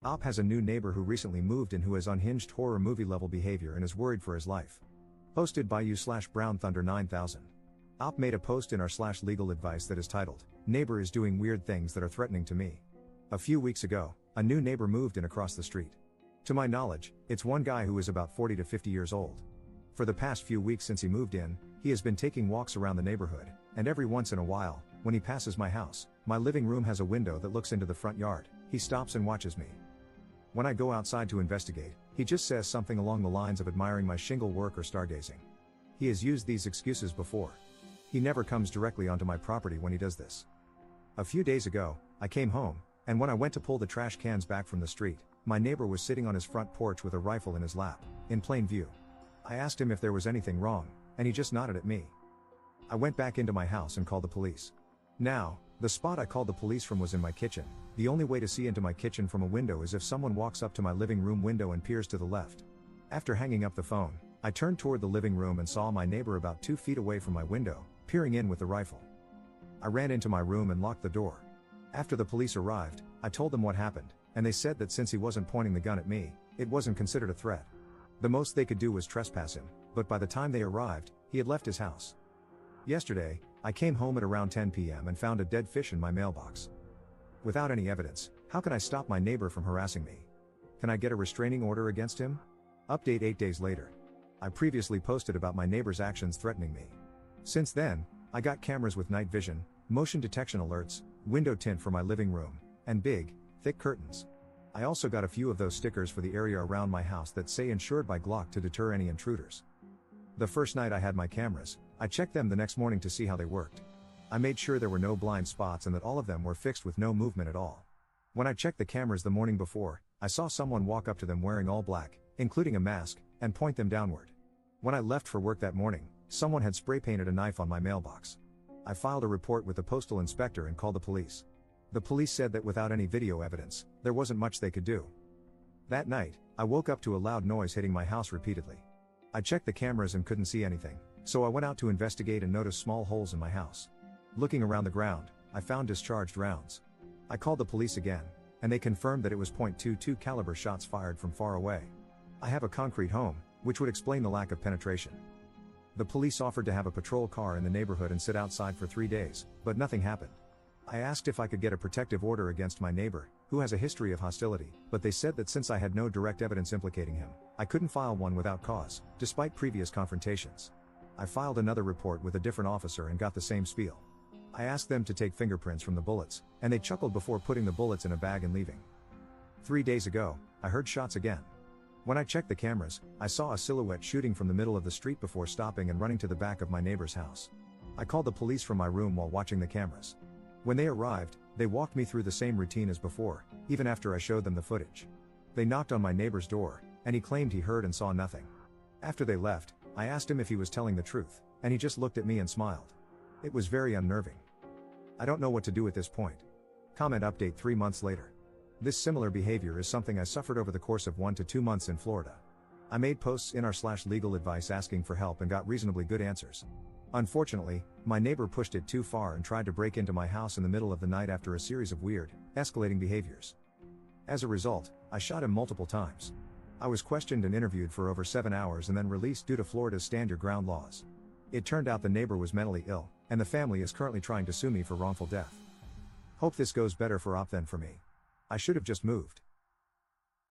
Op has a new neighbor who recently moved in who has unhinged horror movie level behavior and is worried for his life. Posted by you/Brown Thunder 9000. Op made a post in our /legal advice that is titled, "Neighbor is doing weird things that are threatening to me." A few weeks ago, a new neighbor moved in across the street. To my knowledge, it's one guy who is about 40 to 50 years old. For the past few weeks since he moved in, he has been taking walks around the neighborhood, and every once in a while, when he passes my house, my living room has a window that looks into the front yard, he stops and watches me. When I go outside to investigate, he just says something along the lines of admiring my shingle work or stargazing. He has used these excuses before. He never comes directly onto my property when he does this. A few days ago, I came home, and when I went to pull the trash cans back from the street, my neighbor was sitting on his front porch with a rifle in his lap, in plain view. I asked him if there was anything wrong, and he just nodded at me. I went back into my house and called the police. Now, the spot I called the police from was in my kitchen. The only way to see into my kitchen from a window is if someone walks up to my living room window and peers to the left. After hanging up the phone, I turned toward the living room and saw my neighbor about 2 feet away from my window, peering in with the rifle. I ran into my room and locked the door. After the police arrived, I told them what happened, and they said that since he wasn't pointing the gun at me, it wasn't considered a threat. The most they could do was trespass him, but by the time they arrived, he had left his house. Yesterday, I came home at around 10 p.m. and found a dead fish in my mailbox. Without any evidence, how can I stop my neighbor from harassing me? Can I get a restraining order against him? Update 8 days later. I previously posted about my neighbor's actions threatening me. Since then, I got cameras with night vision, motion detection alerts, window tint for my living room, and big, thick curtains. I also got a few of those stickers for the area around my house that say insured by Glock to deter any intruders. The first night I had my cameras, I checked them the next morning to see how they worked. I made sure there were no blind spots and that all of them were fixed with no movement at all. When I checked the cameras the morning before, I saw someone walk up to them wearing all black, including a mask, and point them downward. When I left for work that morning, someone had spray painted a knife on my mailbox. I filed a report with the postal inspector and called the police. The police said that without any video evidence, there wasn't much they could do. That night, I woke up to a loud noise hitting my house repeatedly. I checked the cameras and couldn't see anything, so I went out to investigate and noticed small holes in my house. Looking around the ground, I found discharged rounds. I called the police again, and they confirmed that it was .22 caliber shots fired from far away. I have a concrete home, which would explain the lack of penetration. The police offered to have a patrol car in the neighborhood and sit outside for 3 days, but nothing happened. I asked if I could get a protective order against my neighbor, who has a history of hostility, but they said that since I had no direct evidence implicating him, I couldn't file one without cause, despite previous confrontations. I filed another report with a different officer and got the same spiel. I asked them to take fingerprints from the bullets, and they chuckled before putting the bullets in a bag and leaving. 3 days ago, I heard shots again. When I checked the cameras, I saw a silhouette shooting from the middle of the street before stopping and running to the back of my neighbor's house. I called the police from my room while watching the cameras. When they arrived, they walked me through the same routine as before, even after I showed them the footage. They knocked on my neighbor's door, and he claimed he heard and saw nothing. After they left, I asked him if he was telling the truth, and he just looked at me and smiled. It was very unnerving. I don't know what to do at this point. Comment update 3 months later. This similar behavior is something I suffered over the course of 1 to 2 months in Florida. I made posts in our /legal advice asking for help and got reasonably good answers. Unfortunately, my neighbor pushed it too far and tried to break into my house in the middle of the night after a series of weird, escalating behaviors. As a result, I shot him multiple times. I was questioned and interviewed for over 7 hours and then released due to Florida's stand your ground laws. It turned out the neighbor was mentally ill, and the family is currently trying to sue me for wrongful death. Hope this goes better for Op than for me. I should have just moved.